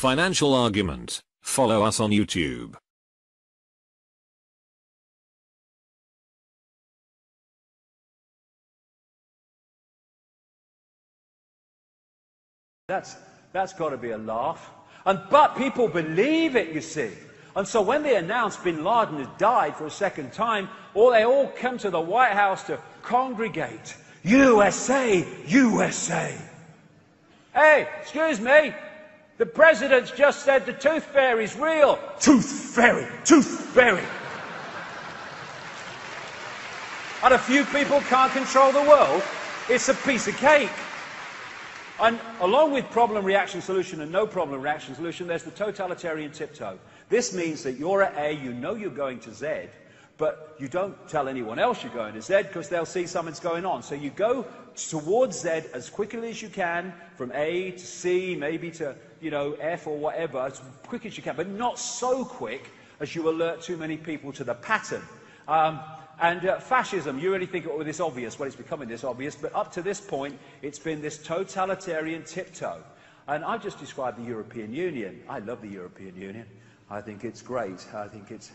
Financial Argument. Follow us on YouTube. That's got to be a laugh. But people believe it, you see. And so when they announce bin Laden has died for a second time, they all come to the White House to congregate. USA, USA. Hey, excuse me. The president's just said the tooth fairy's real. Tooth fairy, tooth fairy. And a few people can't control the world. It's a piece of cake. And along with problem, reaction, solution and no problem, reaction, solution, there's the totalitarian tiptoe. This means that you're at A, you know you're going to Z, but you don't tell anyone else you're going to Z because they'll see something's going on. So you go towards Z as quickly as you can, from A to C, maybe to, F or whatever, as quick as you can, but not so quick as you alert too many people to the pattern. Fascism, you really think it was this obvious. Well, it's becoming this obvious, but up to this point, it's been this totalitarian tiptoe. And I just described the European Union. I love the European Union. I think it's great. I think it's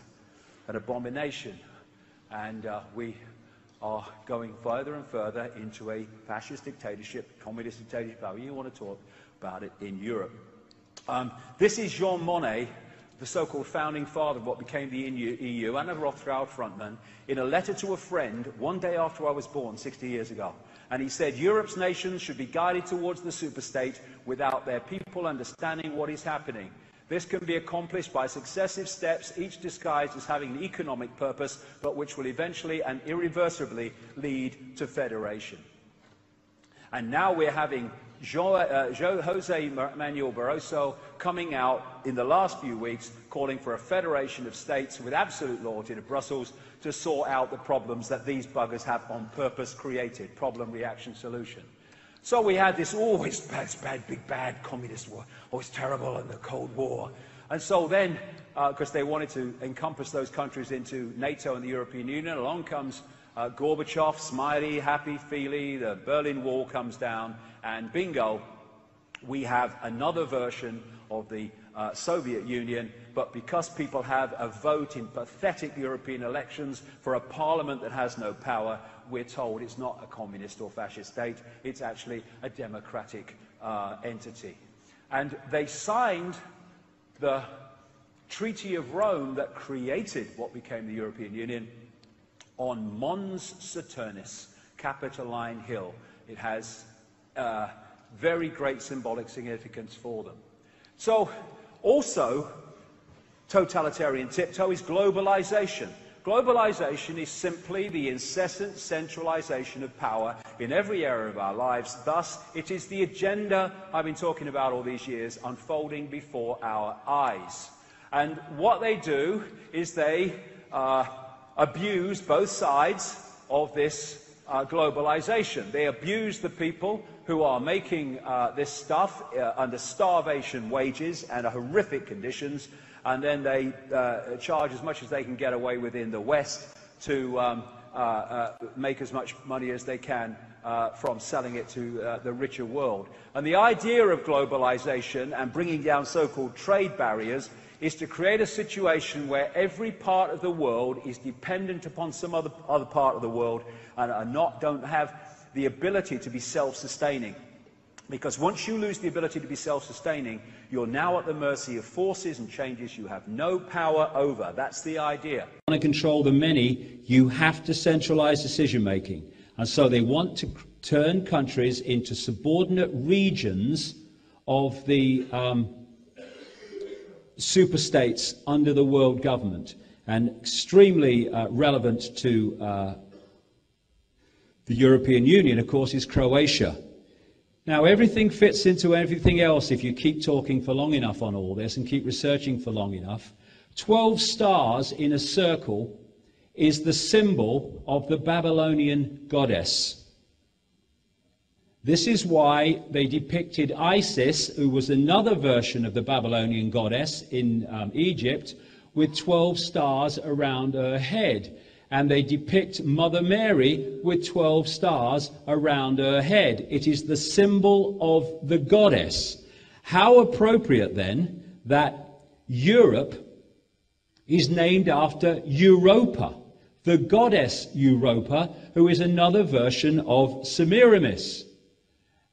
an abomination. And we are going further and further into a fascist dictatorship, communist dictatorship, however you want to talk about it, in Europe. This is Jean Monnet, the so-called founding father of what became the EU, and a Rothschild frontman, in a letter to a friend one day after I was born, 60 years ago. And he said, Europe's nations should be guided towards the superstate without their people understanding what is happening. This can be accomplished by successive steps, each disguised as having an economic purpose, but which will eventually and irreversibly lead to federation. And now we're having José Manuel Barroso coming out in the last few weeks calling for a federation of states with absolute loyalty to Brussels to sort out the problems that these buggers have on purpose created. Problem, reaction, solution. So we had this always bad, big bad communist war, always terrible, and the Cold War. And so then, because they wanted to encompass those countries into NATO and the European Union, along comes Gorbachev, smiley, happy, feely, the Berlin Wall comes down, and bingo, we have another version of the Soviet Union, but because people have a vote in pathetic European elections for a parliament that has no power, we're told it's not a communist or fascist state, it's actually a democratic entity. And they signed the Treaty of Rome that created what became the European Union on Mons Saturnis, Capitoline Hill. It has very great symbolic significance for them. So, also, totalitarian tiptoe is globalization. Globalization is simply the incessant centralization of power in every area of our lives. Thus, it is the agenda I've been talking about all these years unfolding before our eyes. And what they do is they abuse both sides of this globalization. They abuse the people who are making this stuff under starvation wages and horrific conditions, and then they charge as much as they can get away with in the West to make as much money as they can from selling it to the richer world. And the idea of globalization and bringing down so-called trade barriers is to create a situation where every part of the world is dependent upon some other part of the world and don't have the ability to be self-sustaining. Because once you lose the ability to be self-sustaining, you're now at the mercy of forces and changes you have no power over. That's the idea. If you want to control the many, you have to centralize decision-making. And so they want to turn countries into subordinate regions of the superstates under the world government. And extremely relevant to the European Union, of course, is Croatia. Now, everything fits into everything else if you keep talking for long enough on all this and keep researching for long enough. 12 stars in a circle is the symbol of the Babylonian goddess. This is why they depicted Isis, who was another version of the Babylonian goddess in Egypt, with 12 stars around her head. And they depict Mother Mary with 12 stars around her head. It is the symbol of the goddess. How appropriate then that Europe is named after Europa, the goddess Europa, who is another version of Semiramis.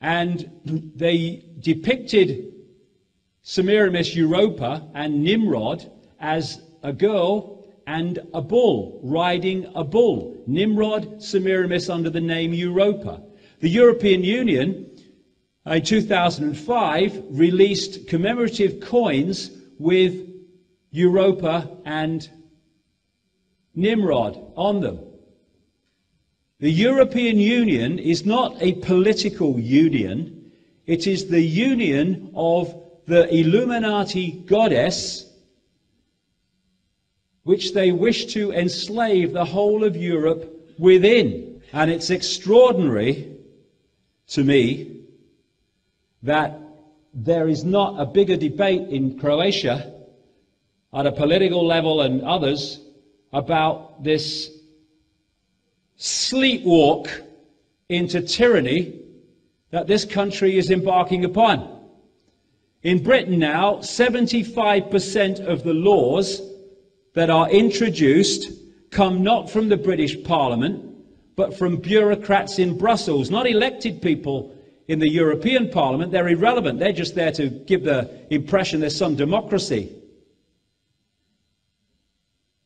And they depicted Semiramis Europa and Nimrod as a girl and a bull, riding a bull. Nimrod, Semiramis under the name Europa. The European Union in 2005 released commemorative coins with Europa and Nimrod on them. The European Union is not a political union. It is the union of the Illuminati goddess, which they wish to enslave the whole of Europe within. And it's extraordinary to me that there is not a bigger debate in Croatia at a political level and others about this sleepwalk into tyranny that this country is embarking upon. In Britain now, 75% of the laws that are introduced come not from the British Parliament, but from bureaucrats in Brussels, not elected people in the European Parliament. They're irrelevant. They're just there to give the impression there's some democracy,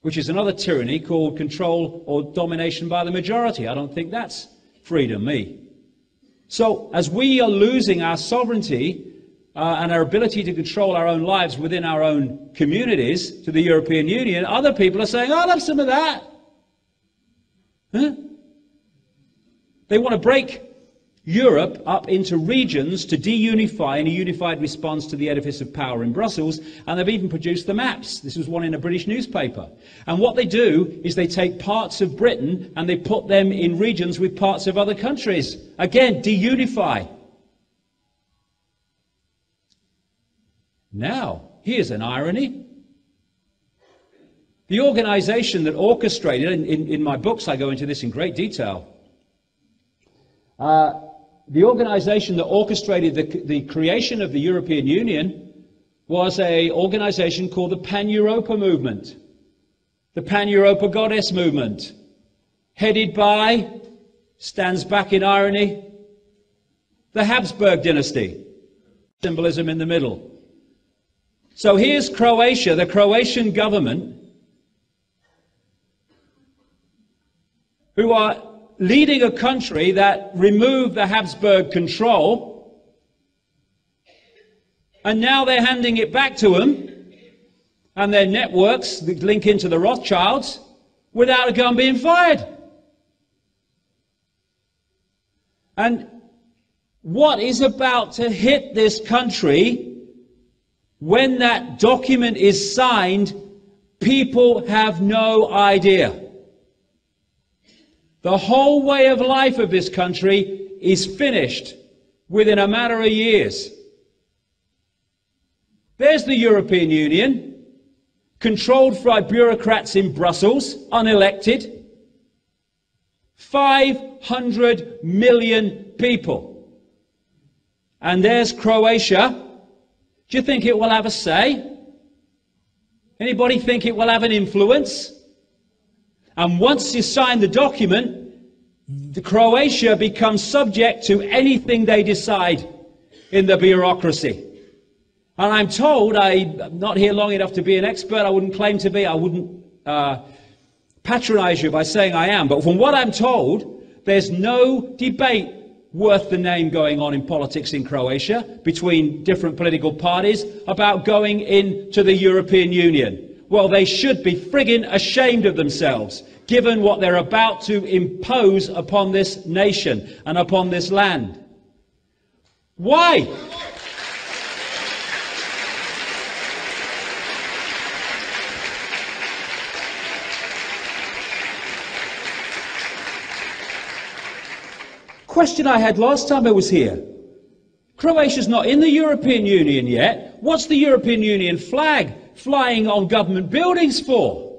which is another tyranny called control or domination by the majority. I don't think that's freedom, me. So as we are losing our sovereignty and our ability to control our own lives within our own communities to the European Union, other people are saying, I'll have some of that. Huh? They want to break Europe up into regions to deunify in a unified response to the edifice of power in Brussels, and they've even produced the maps. This was one in a British newspaper. And what they do is they take parts of Britain and they put them in regions with parts of other countries. Again, deunify. Now, here's an irony. The organization that orchestrated, in my books I go into this in great detail, the organization that orchestrated the creation of the European Union was an organization called the Pan-Europa Movement, the Pan-Europa Goddess Movement, headed by, stands back in irony, the Habsburg dynasty, symbolism in the middle. So here's Croatia, the Croatian government, who are leading a country that removed the Habsburg control, and now they're handing it back to them and their networks that link into the Rothschilds without a gun being fired. And what is about to hit this country when that document is signed, people have no idea. The whole way of life of this country is finished within a matter of years. There's the European Union, controlled by bureaucrats in Brussels, unelected. 500 million people. And there's Croatia. Do you think it will have a say? Anybody think it will have an influence? And once you sign the document, Croatia becomes subject to anything they decide in the bureaucracy. And I'm told, I'm not here long enough to be an expert, I wouldn't claim to be, I wouldn't patronize you by saying I am, but from what I'm told, there's no debate worth the name going on in politics in Croatia between different political parties about going into the European Union. Well, they should be friggin' ashamed of themselves, given what they're about to impose upon this nation and upon this land. Why? Question I had last time I was here. Croatia's not in the European Union yet. What's the European Union flag flying on government buildings for?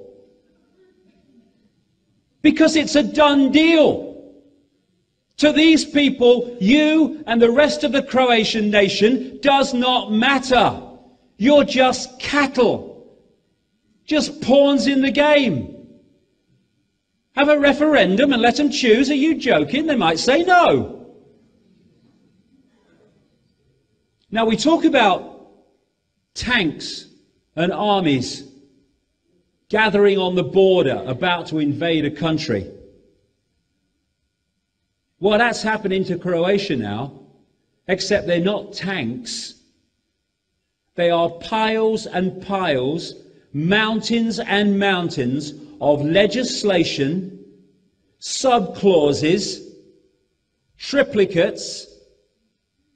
Because it's a done deal. To these people, you and the rest of the Croatian nation does not matter. You're just cattle, just pawns in the game. Have a referendum and let them choose. Are you joking? They might say no. Now we talk about tanks and armies gathering on the border, about to invade a country. Well, that's happening to Croatia now, except they're not tanks. They are piles and piles, mountains and mountains of legislation, subclauses, triplicates,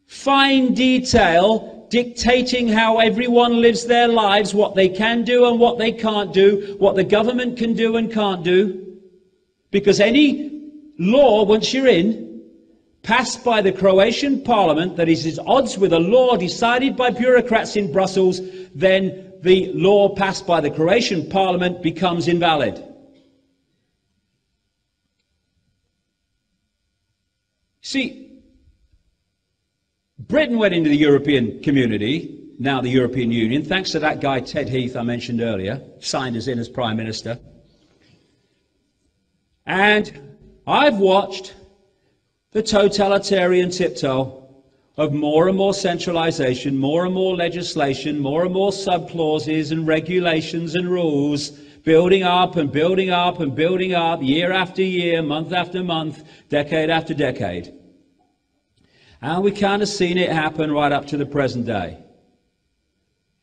fine detail dictating how everyone lives their lives, what they can do and what they can't do, what the government can do and can't do. Because any law, once you're in, passed by the Croatian parliament that is at odds with a law decided by bureaucrats in Brussels, then the law passed by the Croatian parliament becomes invalid. See, Britain went into the European community, now the European Union, thanks to that guy Ted Heath I mentioned earlier, signed us in as Prime Minister. And I've watched the totalitarian tiptoe of more and more centralization, more and more legislation, more and more subclauses and regulations and rules, building up and building up and building up, year after year, month after month, decade after decade. And we kind of seen it happen right up to the present day.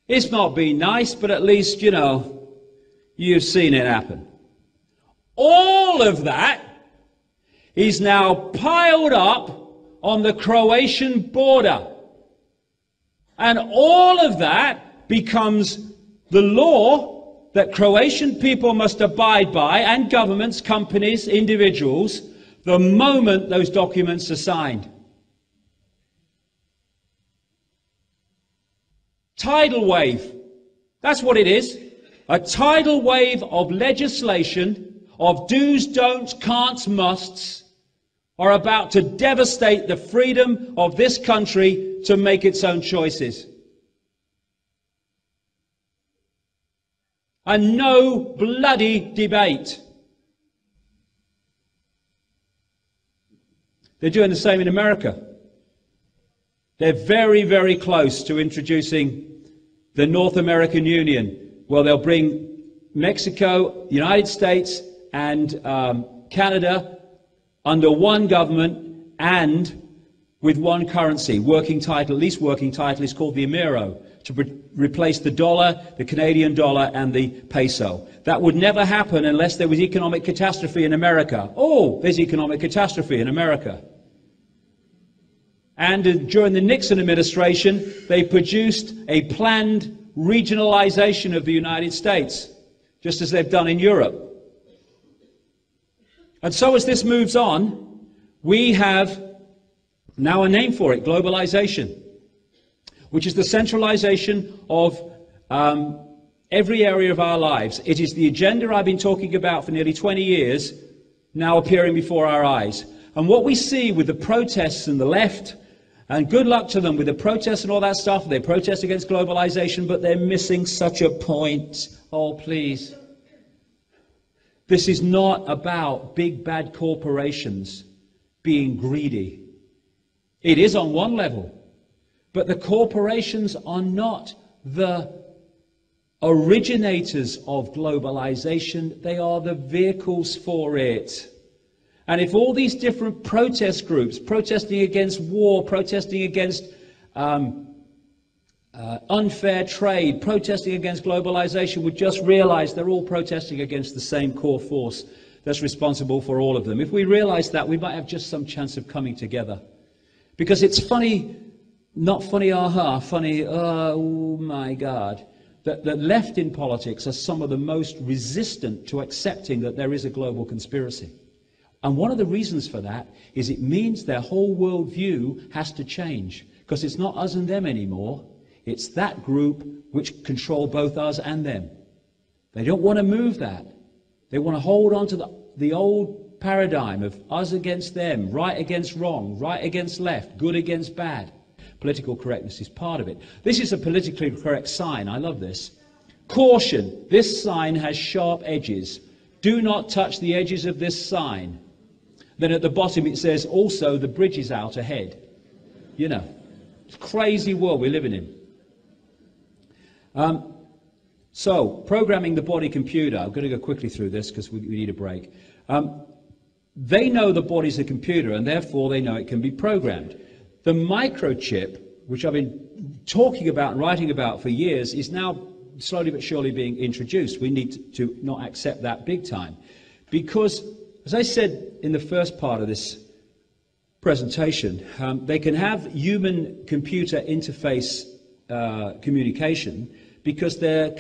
It's not been nice, but at least, you know, you've seen it happen. All of that is now piled up on the Croatian border. And all of that becomes the law that Croatian people must abide by, and governments, companies, individuals, the moment those documents are signed. Tidal wave. That's what it is. A tidal wave of legislation, of do's, don'ts, can'ts, musts, are about to devastate the freedom of this country to make its own choices. And no bloody debate. They're doing the same in America. They're very, very close to introducing the North American Union. Well, they'll bring Mexico, United States, and Canada under one government and with one currency. Working title, at least working title, is called the Amero, to replace the dollar, the Canadian dollar, and the peso. That would never happen unless there was economic catastrophe in America. Oh, there's economic catastrophe in America. And during the Nixon administration, they produced a planned regionalization of the United States, just as they've done in Europe. And so as this moves on, we have now a name for it, globalization, which is the centralization of every area of our lives. It is the agenda I've been talking about for nearly 20 years, now appearing before our eyes. And what we see with the protests and the left, and good luck to them with the protests and all that stuff, they protest against globalization, but they're missing such a point. Oh, please. This is not about big bad corporations being greedy. It is on one level, but the corporations are not the originators of globalization. They are the vehicles for it. And if all these different protest groups, protesting against war, protesting against unfair trade, protesting against globalization, would just realize they're all protesting against the same core force that's responsible for all of them. If we realize that, we might have just some chance of coming together. Because it's funny, not funny, aha, funny, oh my God, that the left in politics are some of the most resistant to accepting that there is a global conspiracy. And one of the reasons for that is it means their whole worldview has to change, because it's not us and them anymore. It's that group which control both us and them. They don't want to move that. They want to hold on to the old paradigm of us against them, right against wrong, right against left, good against bad. Political correctness is part of it. This is a politically correct sign. I love this. Caution, this sign has sharp edges. Do not touch the edges of this sign. Then at the bottom it says, also the bridge is out ahead. You know, it's a crazy world we're living in. So, programming the body computer. I'm going to go quickly through this because we need a break. They know the body's a computer, and therefore they know it can be programmed. The microchip, which I've been talking about and writing about for years, is now slowly but surely being introduced. We need to not accept that big time. Because, as I said in the first part of this presentation, they can have human-computer interface communication because they're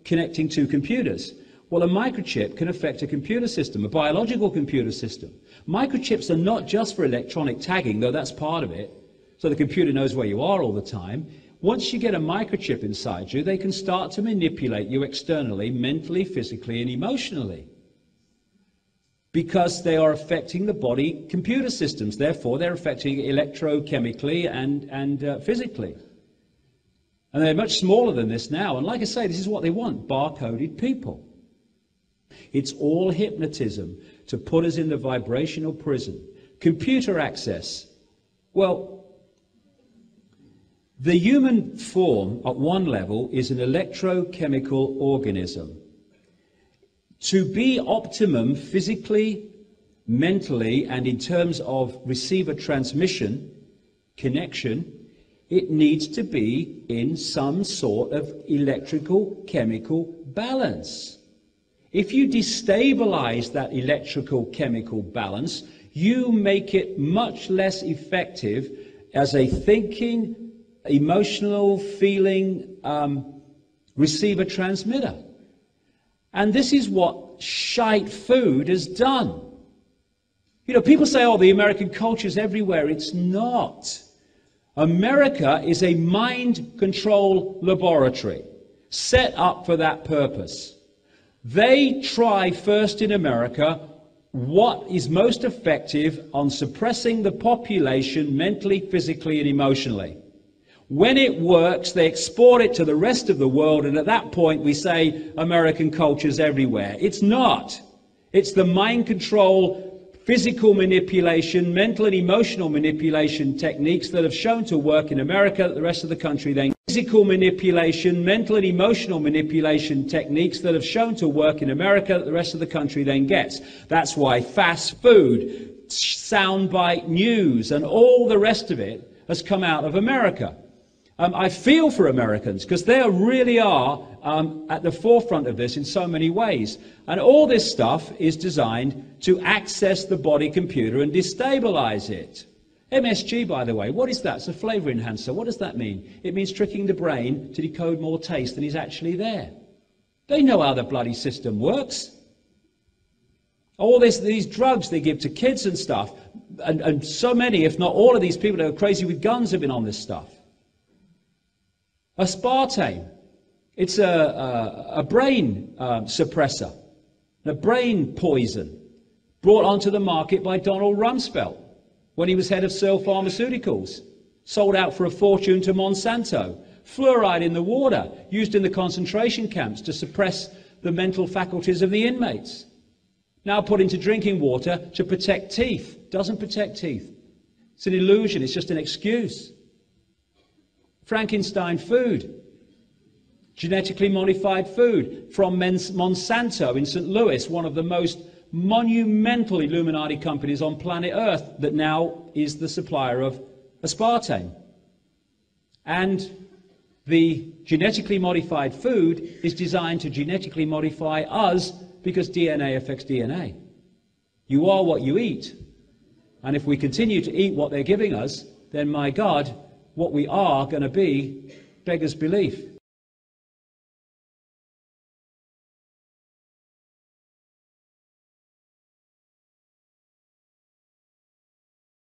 connecting to computers. Well, a microchip can affect a computer system, a biological computer system. Microchips are not just for electronic tagging, though that's part of it, so the computer knows where you are all the time. Once you get a microchip inside you, they can start to manipulate you externally, mentally, physically, and emotionally. Because they are affecting the body computer systems. Therefore, they're affecting it electrochemically and physically. And they're much smaller than this now. And like I say, this is what they want, barcoded people. It's all hypnotism to put us in the vibrational prison. Computer access. Well, the human form at one level is an electrochemical organism. To be optimum physically, mentally, and in terms of receiver transmission, connection, it needs to be in some sort of electrical chemical balance. If you destabilize that electrical chemical balance, you make it much less effective as a thinking, emotional, feeling receiver transmitter. And this is what shite food has done. You know, people say, oh, the American culture's everywhere. It's not. America is a mind control laboratory set up for that purpose. They try first in America what is most effective on suppressing the population mentally, physically, and emotionally. When it works, they export it to the rest of the world, and at that point we say American culture's everywhere. It's not. It's the mind control, physical manipulation, mental and emotional manipulation techniques that have shown to work in America that the rest of the country then physical manipulation, mental and emotional manipulation techniques that have shown to work in America that the rest of the country then gets. That's why fast food, soundbite news, and all the rest of it has come out of America. I feel for Americans because they really are at the forefront of this in so many ways. And all this stuff is designed to access the body computer and destabilize it. MSG, by the way, what is that? It's a flavor enhancer. What does that mean? It means tricking the brain to decode more taste than is actually there. They know how the bloody system works. All these drugs they give to kids and stuff, and so many, if not all of these people that are crazy with guns have been on this stuff. Aspartame, it's a brain suppressor, a brain poison, brought onto the market by Donald Rumsfeld when he was head of Searle Pharmaceuticals, sold out for a fortune to Monsanto. Fluoride in the water, used in the concentration camps to suppress the mental faculties of the inmates. Now put into drinking water to protect teeth. Doesn't protect teeth. It's an illusion, it's just an excuse. Frankenstein food, genetically modified food from Monsanto in St. Louis, one of the most monumental Illuminati companies on planet Earth that now is the supplier of aspartame. And the genetically modified food is designed to genetically modify us because DNA affects DNA. You are what you eat. And if we continue to eat what they're giving us, then my God, what we are going to be beggars belief.